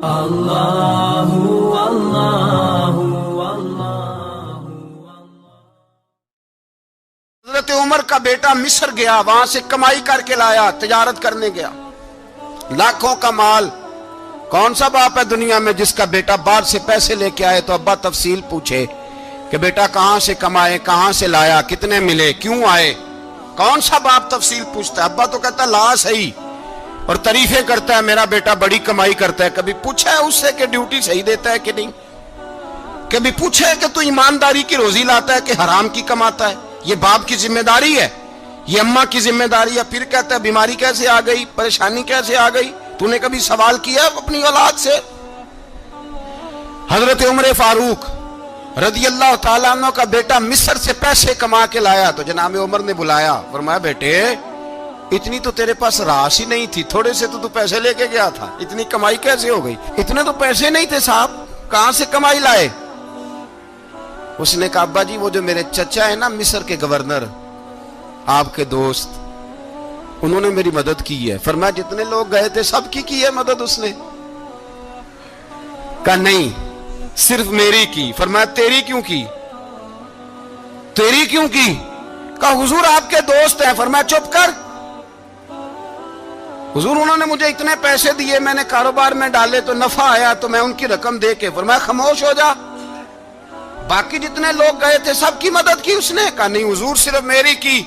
اللہ اللہ اللہ۔ حضرت عمر کا بیٹا مصر گیا، وہاں سے کمائی کر کے لایا، تجارت کرنے گیا، لاکھوں کا مال۔ کون سا باپ ہے دنیا میں جس کا بیٹا باہر سے پیسے لے کے آئے تو ابا تفصیل پوچھے کہ بیٹا کہاں سے کمائے، کہاں سے لایا، کتنے ملے، کیوں آئے؟ کون سا باپ تفصیل پوچھتا ہے؟ ابا تو کہتا ہے لا صحیح، اور تعریفیں کرتا ہے میرا بیٹا بڑی کمائی کرتا ہے۔ کبھی پوچھا ہے اس سے کہ ڈیوٹی صحیح دیتا ہے کہ نہیں؟ کبھی پوچھا ہے کہ تو ایمانداری کی روزی لاتا ہے کہ حرام کی کماتا ہے؟ یہ باپ کی ذمہ داری ہے، یہ اماں کی ذمہ داری ہے۔ پھر کہتا ہے بیماری کیسے آ گئی، پریشانی کیسے آ گئی؟ تو نے کبھی سوال کیا اپنی اولاد سے؟ حضرت عمر فاروق رضی اللہ تعالیٰ عنہ کا بیٹا مصر سے پیسے کما کے لایا تو جناب عمر نے بلایا، فرمایا بیٹے اتنی تو تیرے پاس راس ہی نہیں تھی، تھوڑے سے تو پیسے لے کے گیا تھا، اتنی کمائی کیسے ہو گئی؟ اتنے تو پیسے نہیں تھے صاحب، کہاں سے کمائی لائے؟ اس نے کہا ابا جی وہ جو میرے چچا ہے نا مصر کے گورنر، آپ کے دوست، انہوں نے میری مدد کی ہے۔ فرمایا جتنے لوگ گئے تھے سب کی ہے مدد اس نے؟ کہا نہیں صرف میری کی۔ فرمایا تیری کیوں کی؟ تیری کیوں کی؟ کہا حضور آپ کے دوست ہیں۔ فرمایا چپ کر، حضور انہوں نے مجھے اتنے پیسے دیے، میں نے کاروبار میں ڈالے تو نفع آیا تو میں ان کی رقم دے کے۔ فرمایا خاموش ہو جا، باقی جتنے لوگ گئے تھے سب کی مدد کی اس نے؟ کہا نہیں حضور صرف میری کی۔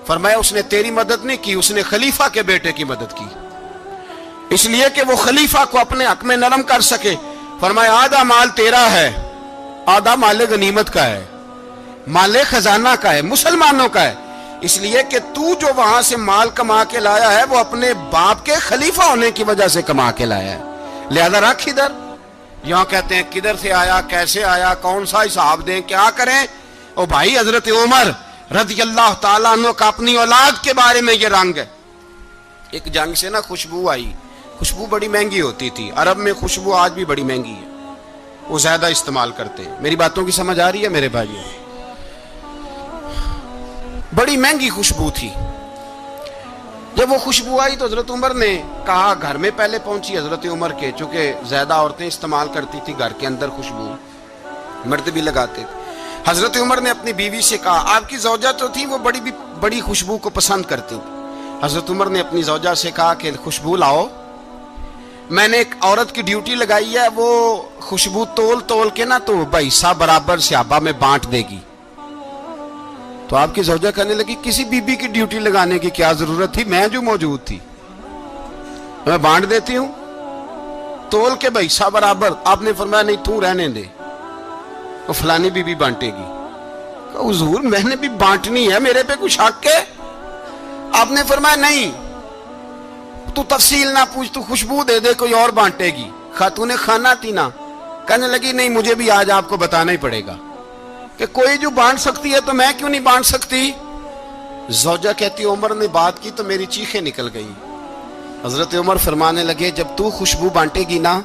فرمایا اس نے تیری مدد نہیں کی، اس نے خلیفہ کے بیٹے کی مدد کی، اس لیے کہ وہ خلیفہ کو اپنے حق میں نرم کر سکے۔ فرمایا آدھا مال تیرا ہے، آدھا مال غنیمت کا ہے، مال خزانہ کا ہے، مسلمانوں کا ہے، اس لیے کہ تو جو وہاں سے مال کما کے لایا ہے وہ اپنے باپ کے خلیفہ ہونے کی وجہ سے کما کے لایا ہے، لہذا رکھ ادھر۔ یہاں کہتے ہیں کدھر سے آیا، کیسے آیا، کون سا حساب دیں، کیا کریں؟ او بھائی حضرت عمر رضی اللہ تعالیٰ عنہ کا اپنی اولاد کے بارے میں یہ رنگ ہے۔ ایک جنگ سے نا خوشبو آئی، خوشبو بڑی مہنگی ہوتی تھی، عرب میں خوشبو آج بھی بڑی مہنگی ہے، وہ زیادہ استعمال کرتے ہیں۔ میری باتوں کی سمجھ آ رہی ہے میرے بھائیوں؟ بڑی مہنگی خوشبو تھی۔ جب وہ خوشبو آئی تو حضرت عمر نے کہا، گھر میں پہلے پہنچی حضرت عمر کے، چونکہ زیادہ عورتیں استعمال کرتی تھی گھر کے اندر خوشبو، مرد بھی لگاتے تھے۔ حضرت عمر نے اپنی بیوی سے کہا، آپ کی زوجہ تو تھی وہ بڑی خوشبو کو پسند کرتی تھی۔ حضرت عمر نے اپنی زوجہ سے کہا کہ خوشبو لاؤ، میں نے ایک عورت کی ڈیوٹی لگائی ہے، وہ خوشبو تول تول کے نا تو حصہ برابر صحابہ میں بانٹ دے گی۔ تو آپ کی زوجہ کہنے لگی کسی بی بی کی ڈیوٹی لگانے کی کیا ضرورت تھی، میں جو موجود تھی میں بانٹ دیتی ہوں تول کے حصہ برابر۔ آپ نے فرمایا نہیں تو رہنے دے، وہ فلانی بی بی بانٹے گی۔ کہا حضور میں نے بھی بانٹنی ہے، میرے پہ کچھ حق ہے؟ آپ نے فرمایا نہیں تو تفصیل نہ پوچھ، تو خوشبو دے دے، کوئی اور بانٹے گی۔ خاتون خانہ تھی نا، کہنے لگی نہیں مجھے بھی آج آپ کو بتانا ہی پڑے گا کہ کوئی جو بانٹ سکتی ہے تو میں کیوں نہیں بانٹ سکتی؟ زوجہ کہتی عمر نے بات کی تو میری چیخیں نکل گئی۔ حضرت عمر فرمانے لگے جب تو خوشبو بانٹے گی نا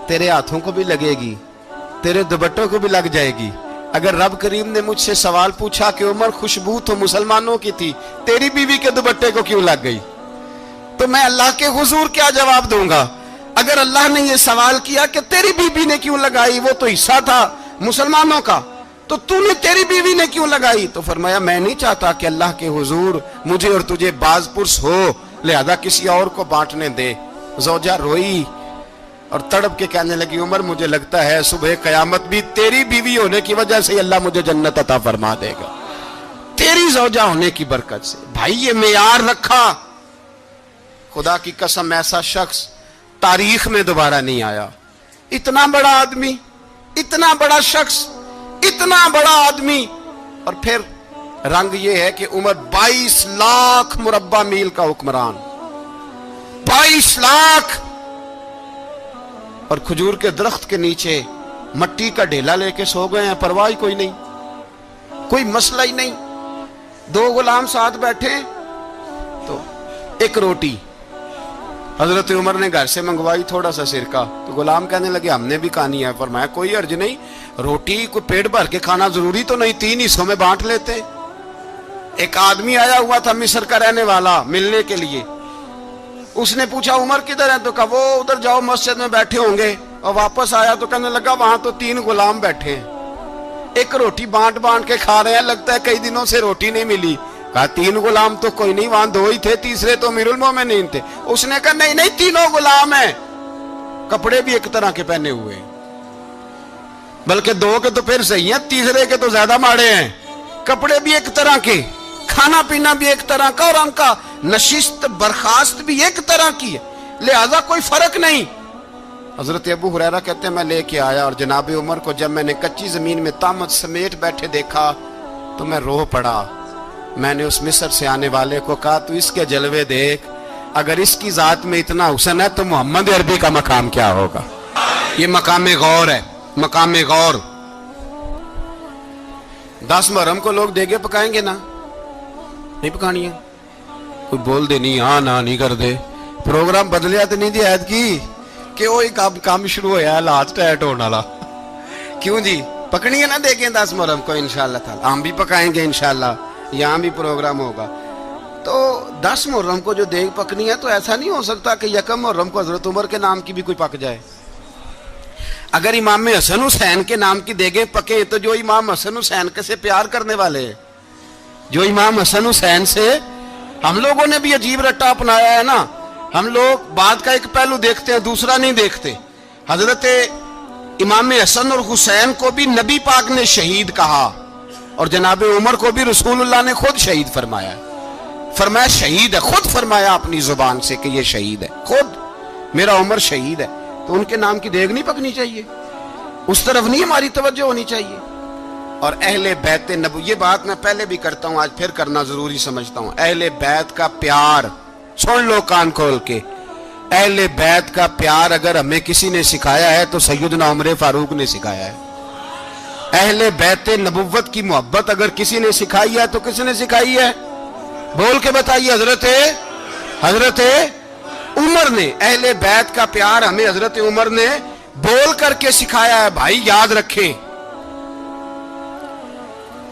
تیرے ہاتھوں کو بھی لگے گی، تیرے دوپٹوں کو بھی لگ جائے گی۔ اگر رب کریم نے مجھ سے سوال پوچھا کہ عمر خوشبو تو مسلمانوں کی تھی، تیری بیوی کے دوپٹے کو کیوں لگ گئی، تو میں اللہ کے حضور کیا جواب دوں گا؟ اگر اللہ نے یہ سوال کیا کہ تیری بیوی نے کیوں لگائی، وہ تو حصہ تھا مسلمانوں کا، تو نے تیری بیوی نے کیوں لگائی؟ تو فرمایا میں نہیں چاہتا کہ اللہ کے حضور مجھے اور تجھے باز پرس ہو، لہذا کسی اور کو بانٹنے دے۔ زوجہ روئی اور تڑپ کے کہنے لگی عمر مجھے لگتا ہے صبح قیامت بھی تیری بیوی ہونے کی وجہ سے اللہ مجھے جنت عطا فرما دے گا، تیری زوجہ ہونے کی برکت سے۔ بھائی یہ معیار رکھا، خدا کی قسم ایسا شخص تاریخ میں دوبارہ نہیں آیا۔ اتنا بڑا آدمی، اتنا بڑا شخص، اتنا بڑا آدمی، اور پھر رنگ یہ ہے کہ عمر 22 لاکھ مربع میل کا حکمران، 22 لاکھ، اور کھجور کے درخت کے نیچے مٹی کا ڈھیلا لے کے سو گئے ہیں، پرواہ کوئی نہیں، کوئی مسئلہ ہی نہیں۔ دو غلام ساتھ بیٹھے تو ایک روٹی حضرت عمر نے گھر سے منگوائی، تھوڑا سا سرکہ، تو غلام کہنے لگے ہم نے بھی کھانی ہے۔ فرمایا کوئی حرج نہیں، روٹی کو پیٹ بھر کے کھانا ضروری تو نہیں، 3 حصوں میں بانٹ لیتے۔ ایک آدمی آیا ہوا تھا مصر کا رہنے والا ملنے کے لیے، اس نے پوچھا عمر کدھر ہے؟ تو کہا وہ ادھر جاؤ مسجد میں بیٹھے ہوں گے. اور واپس آیا تو کہنے لگا وہاں تو 3 غلام بیٹھے ہیں, ایک روٹی بانٹ بانٹ کے کھا رہے ہیں, لگتا ہے کئی دنوں سے روٹی نہیں ملی. کہا 3 غلام تو کوئی نہیں, وہاں 2 ہی تھے, تیسرے تو امیر المومنین تھے. اس نے کہا نہیں نہیں 3 غلام ہیں, کپڑے بھی ایک طرح کے پہنے ہوئے, بلکہ 2 کے تو پھر صحیح ہیں, تیسرے کے تو زیادہ ماڑے ہیں. کپڑے بھی ایک طرح کے, کھانا پینا بھی ایک طرح کا, اور ان کا نشست برخاست بھی ایک طرح کی ہے, لہذا کوئی فرق نہیں. حضرت ابو ہریرہ کہتے ہیں میں لے کے آیا, اور جناب عمر کو جب میں نے کچی زمین میں تامت سمیٹ بیٹھے دیکھا تو میں رو پڑا. میں نے اس مصر سے آنے والے کو کہا تو اس کے جلوے دیکھ, اگر اس کی ذات میں اتنا حسن ہے تو محمد عربی کا مقام کیا ہوگا. یہ مقام غور ہے, مقام غور. 10 محرم کو لوگ دیگے پکائیں گے نا, نہیں پکانی ہے؟ کوئی بول دے نہیں, ہاں نہ نہیں کر دے. پروگرام بدلیا تو نہیں دی عید کی کہ وہی کام شروع ہویا ہے لاسٹ ٹائٹ ہونے والا. کیوں جی, پکنی ہے نا دیکھیں 10 محرم کو انشاءاللہ تعالی. ہم بھی پکائیں گے انشاءاللہ, یہاں بھی پروگرام ہوگا. تو 10 محرم کو جو دیگ پکنی ہے تو ایسا نہیں ہو سکتا کہ 1 محرم کو حضرت عمر کے نام کی بھی کوئی پک جائے. اگر امام حسن حسین کے نام کی دیگیں پکیں تو جو امام حسن حسین سے پیار کرنے والے ہیں, جو امام حسن حسین سے, ہم لوگوں نے بھی عجیب رٹا اپنایا ہے نا. ہم لوگ بات کا ایک پہلو دیکھتے ہیں, دوسرا نہیں دیکھتے. حضرت امام حسن اور حسین کو بھی نبی پاک نے شہید کہا, اور جناب عمر کو بھی رسول اللہ نے خود شہید فرمایا. فرمایا شہید ہے, خود فرمایا اپنی زبان سے کہ یہ شہید ہے, خود میرا عمر شہید ہے. تو ان کے نام کی دیگ نہیں پکنی چاہیے, اس طرف نہیں ہماری توجہ ہونی چاہیے. اور اہل بیت نبو, یہ بات میں پہلے بھی کرتا ہوں, آج پھر کرنا ضروری سمجھتا ہوں. اہل بیت کا پیار سن لو کان کھول کے. اہل بیت کا پیار اگر ہمیں کسی نے سکھایا ہے تو سیدنا عمر فاروق نے سکھایا ہے. اہل بیت نبوت کی محبت اگر کسی نے سکھائی ہے تو کس نے سکھائی ہے؟ بول کے بتائیے. حضرت عمر نے. اہل بیت کا پیار ہمیں حضرت عمر نے بول کر کے سکھایا ہے. بھائی یاد رکھیں,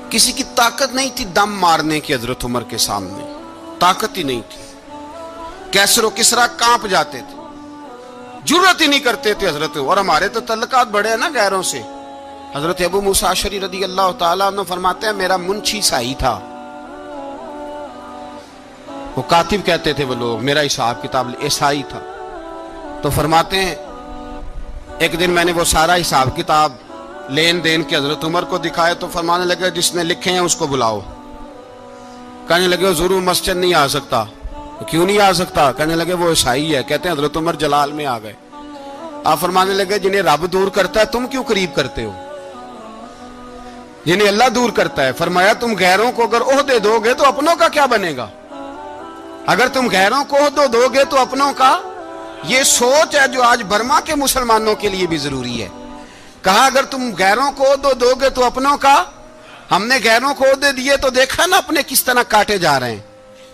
کسی کی طاقت نہیں تھی دم مارنے کی حضرت عمر کے سامنے, طاقت ہی نہیں تھی. کیسر و کسرا کانپ جاتے تھے, جرت ہی نہیں کرتے تھے حضرت. اور ہمارے تو تعلقات بڑے ہیں نا غیروں سے. حضرت ابو موسیٰ اشعری رضی اللہ تعالیٰ عنہ فرماتے ہیں میرا منشی سائی تھا, وہ کاتب کہتے تھے وہ لوگ, میرا حساب کتاب عیسائی تھا. تو فرماتے ہیں ایک دن میں نے وہ سارا حساب کتاب لین دین کے حضرت عمر کو دکھائے تو فرمانے لگے جس نے لکھے ہیں اس کو بلاؤ. کہنے لگے حضور مسجد نہیں آ سکتا. کیوں نہیں آ سکتا؟ کہنے لگے وہ عیسائی ہے. کہتے ہیں حضرت عمر جلال میں آ گئے. آپ فرمانے لگے جنہیں رب دور کرتا ہے تم کیوں قریب کرتے ہو؟ جنہیں اللہ دور کرتا ہے. فرمایا تم غیروں کو اگر عہدے دو گے تو اپنوں کا کیا بنے گا؟ اگر تم غیروں کو عہدے دو گے تو اپنوں کا. یہ سوچ ہے جو آج برما کے مسلمانوں کے لیے بھی ضروری ہے. کہا اگر تم غیروں کو عہدے دو گے تو اپنوں کا. ہم نے غیروں کو عہدے دیے تو دیکھا نا اپنے کس طرح کاٹے جا رہے ہیں.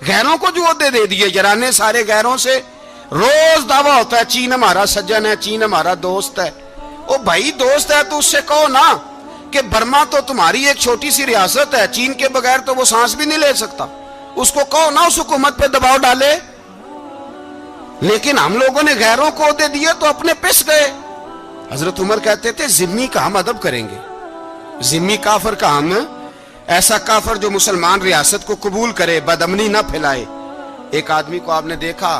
غیروں کو جو عہدے دے دیے یارانے سارے غیروں سے. روز دعویٰ ہوتا ہے چین ہمارا سجن ہے, چین ہمارا دوست ہے. او بھائی دوست ہے تو اس سے کہو نا کہ برما تو تمہاری ایک چھوٹی سی ریاست ہے, چین کے بغیر تو وہ سانس بھی نہیں لے سکتا. اس کو کہو نا اس حکومت پہ دباؤ ڈالے. لیکن ہم لوگوں نے غیروں کو عہدے دیے تو اپنے پس گئے. حضرت عمر کہتے تھے ذمی کا ہم ادب کریں گے, ذمی کافر کا ہم, ایسا کافر جو مسلمان ریاست کو قبول کرے, بدامنی نہ پھیلائے. ایک آدمی کو آپ نے دیکھا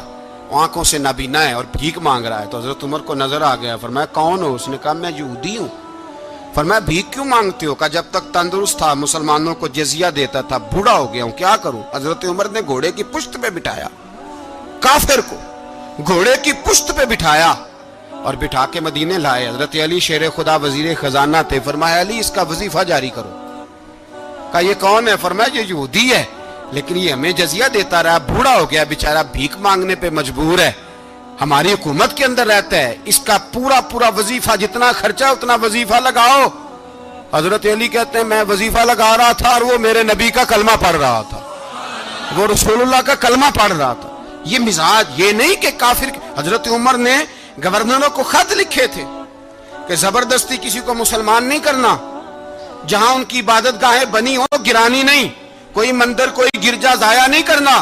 آنکھوں سے نابینا ہے اور بھیک مانگ رہا ہے, تو حضرت عمر کو نظر آ گیا. فرمایا کون ہو؟ اس نے کہا میں یہودی ہوں. فرمایا بھیک کیوں مانگتے ہو؟ کہا جب تک تندرست تھا مسلمانوں کو جزیہ دیتا تھا, بوڑھا ہو گیا ہوں کیا کروں. حضرت عمر نے گھوڑے کی پشت پہ بٹھایا, کافر کو گھوڑے کی پشت پہ بٹھایا اور بٹھا کے مدینے لائے. حضرت علی شیر خدا وزیر خزانہ تھے. فرمایا علی اس کا وظیفہ جاری کرو. کہا یہ کون ہے؟ فرمایا یہ یہودی ہے لیکن یہ ہمیں جزیہ دیتا رہا, بوڑھا ہو گیا بیچارہ, بھیک مانگنے پہ مجبور ہے, ہماری حکومت کے اندر رہتا ہے, اس کا پورا وظیفہ جتنا خرچہ اتنا وظیفہ لگاؤ. حضرت علی کہتے ہیں میں وظیفہ لگا رہا تھا اور وہ میرے نبی کا کلمہ پڑھ رہا تھا, وہ رسول اللہ کا کلمہ پڑھ رہا تھا. یہ مزاج, یہ نہیں کہ کافر. حضرت عمر نے گورنروں کو خط لکھے تھے کہ زبردستی کسی کو مسلمان نہیں کرنا, جہاں ان کی عبادت گاہیں بنی ہو گرانی نہیں, کوئی مندر کوئی گرجا ضائع نہیں کرنا.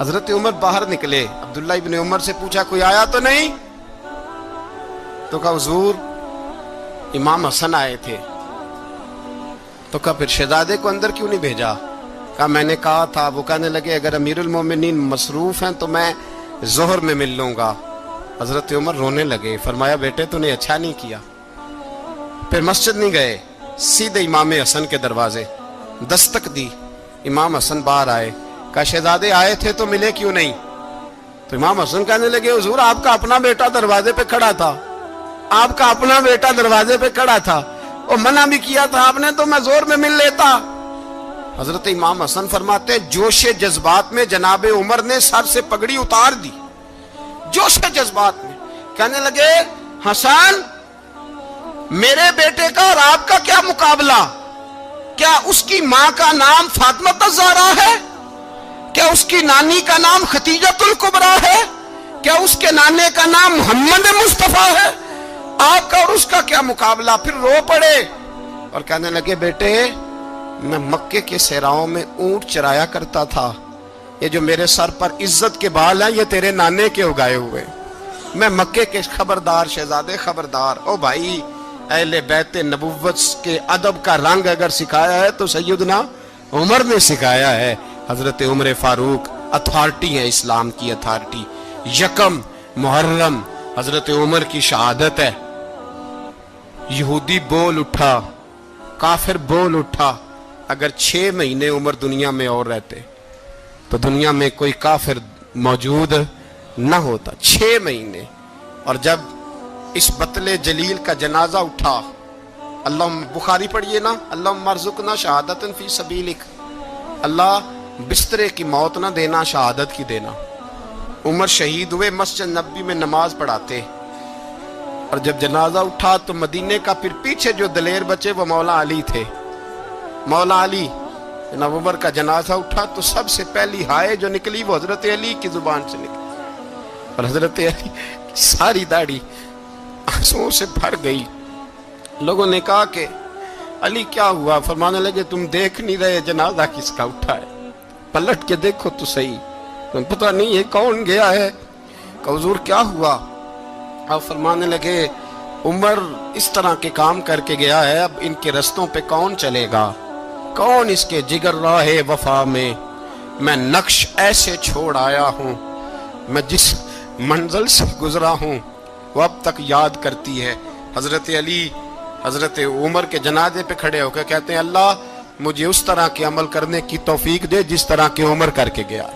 حضرت عمر باہر نکلے, عبداللہ ابن عمر سے پوچھا کوئی آیا تو نہیں؟ تو کہا حضور امام حسن آئے تھے. تو کہا پھر شہزادے کو اندر کیوں نہیں بھیجا؟ کہا میں نے کہا تھا. وہ کہنے لگے اگر امیر المومنین مصروف ہیں تو میں ظہر میں مل لوں گا. حضرت عمر رونے لگے, فرمایا بیٹے تو نے اچھا نہیں کیا. پھر مسجد نہیں گئے, سیدھے امام حسن کے دروازے دستک دی. امام حسن باہر آئے, کہا شہزادے آئے تھے تو ملے کیوں نہیں؟ تو امام حسن کہنے لگے حضور آپ کا اپنا بیٹا دروازے پہ کھڑا تھا, آپ کا اپنا بیٹا دروازے پہ کھڑا تھا, اور منع بھی کیا تھا آپ نے تو میں زور میں مل لیتا. حضرت امام حسن فرماتے ہیں جوش جذبات میں جناب عمر نے سر سے پگڑی اتار دی, جوش جذبات میں. کہنے لگے حسن میرے بیٹے کا اور آپ کا کیا مقابلہ؟ کیا اس کی ماں کا نام فاطمہ الزہرا ہے؟ کیا اس کی نانی کا نام خدیجۃ الکبریٰ ہے؟ کیا اس کے نانے کا نام محمد مصطفیٰ ہے؟ آپ کا اور اس کا کیا مقابلہ؟ پھر رو پڑے اور کہنے لگے بیٹے میں مکے کے صحراؤں میں اونٹ چرایا کرتا تھا, یہ جو میرے سر پر عزت کے بال ہیں یہ تیرے نانے کے اگائے ہوئے. میں مکے کے خبردار شہزادے خبردار. او بھائی اہل بیت نبوت کے ادب کا رنگ اگر سکھایا ہے تو سیدنا عمر نے سکھایا ہے. حضرت عمر فاروق اتھارٹی ہے, اسلام کی اتھارٹی. یکم محرم حضرت عمر کی شہادت ہے. یہودی بول اٹھا, کافر بول اٹھا. اگر 6 مہینے عمر دنیا میں اور رہتے تو دنیا میں کوئی کافر موجود نہ ہوتا. 6 مہینے. اور جب اس بطل جلیل کا جنازہ اٹھا, اللہ بخاری پڑھیے نا, اللہم ارزقنا شہادت فی سبیلک, اللہ بسترے کی موت نہ دینا, شہادت کی دینا. عمر شہید ہوئے, مسجد نبوی میں نماز پڑھاتے, اور جب جنازہ اٹھا تو مدینے کا پھر پیچھے جو دلیر بچے وہ مولا علی تھے. مولا علی, جناب عمر کا جنازہ اٹھا تو سب سے پہلی ہائے جو نکلی وہ حضرت علی کی زبان سے نکلی, اور حضرت علی ساری داڑھی آنسوؤں سے بھر گئی. لوگوں نے کہا کہ علی کیا ہوا؟ فرمانے لگے تم دیکھ نہیں رہے جنازہ کس کا اٹھا ہے, پلٹ کے دیکھو تو صحیح, تم پتہ نہیں یہ کون گیا ہے. کہ حضور کیا ہوا؟ آپ فرمانے لگے عمر اس طرح کے کام کر کے گیا ہے, اب ان کے رستوں پہ کون چلے گا؟ کون اس کے جگر راہ وفا میں؟ میں نقش ایسے چھوڑ آیا ہوں, میں جس منزل سے گزرا ہوں وہ اب تک یاد کرتی ہے. حضرت علی حضرت عمر کے جنازے پہ کھڑے ہو کے کہتے ہیں اللہ مجھے اس طرح کے عمل کرنے کی توفیق دے جس طرح کے عمر کر کے گیا.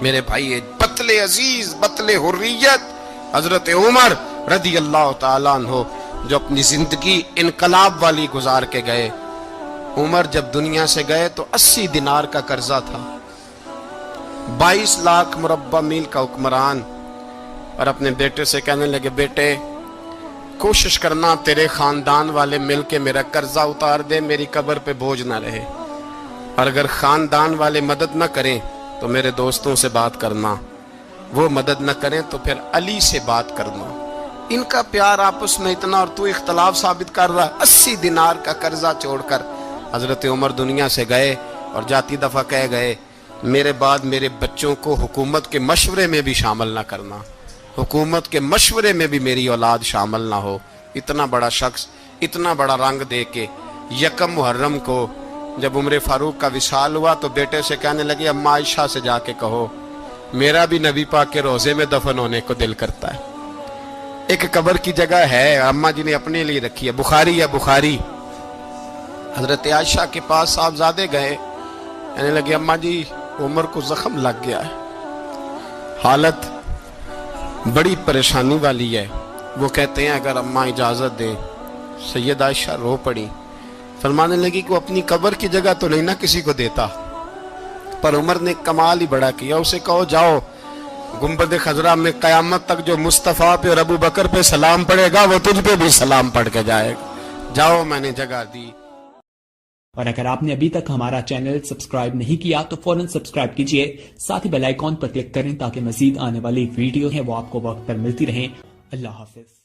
میرے بھائی بطل عزیز, بطل حریت حضرت عمر رضی اللہ تعالیٰ عنہ جو اپنی زندگی انقلاب والی گزار کے گئے. عمر جب دنیا سے گئے تو 80 دینار کا قرضہ تھا, 22 لاکھ مربع میل کا حکمران. اور اپنے بیٹے سے کہنے لگے بیٹے کوشش کرنا تیرے خاندان والے مل کے میرا قرضہ اتار دے, میری قبر پہ بوجھ نہ رہے, اور اگر خاندان والے مدد نہ کریں تو میرے دوستوں سے بات کرنا, وہ مدد نہ کریں تو پھر علی سے بات کرنا. ان کا پیار آپس میں اتنا اور تو اختلاف ثابت کر رہا. 80 دینار کا قرضہ چھوڑ کر حضرت عمر دنیا سے گئے, اور جاتی دفعہ کہہ گئے میرے بعد میرے بچوں کو حکومت کے مشورے میں بھی شامل نہ کرنا, حکومت کے مشورے میں بھی میری اولاد شامل نہ ہو. اتنا بڑا شخص اتنا بڑا رنگ دے کے یکم محرم کو جب عمر فاروق کا وصال ہوا تو بیٹے سے کہنے لگے اماں عائشہ سے جا کے کہو میرا بھی نبی پاک کے روزے میں دفن ہونے کو دل کرتا ہے. ایک قبر کی جگہ ہے اماں جی نے اپنے لیے رکھی ہے, بخاری ہے بخاری. حضرت عائشہ کے پاس صاحبزادے گئے, کہنے لگے اماں جی عمر کو زخم لگ گیا ہے, حالت بڑی پریشانی والی ہے. وہ کہتے ہیں اگر اماں اجازت دیں. سید عائشہ رو پڑی, فرمانے لگی کہ وہ اپنی قبر کی جگہ تو نہیں نہ کسی کو دیتا, پر عمر نے کمال ہی بڑا کیا, اسے کہو جاؤ گنبد خضرا میں قیامت تک جو مصطفیٰ پہ اور ابو بکر پہ سلام پڑے گا وہ تجھ پہ بھی سلام پڑھ کے جائے گا, جاؤ میں نے جگہ دی. اور اگر آپ نے ابھی تک ہمارا چینل سبسکرائب نہیں کیا تو فوراً سبسکرائب کیجئے, ساتھ ہی بیل آئیکن پر کلک کریں تاکہ مزید آنے والی ویڈیو ہیں وہ آپ کو وقت پر ملتی رہیں. اللہ حافظ.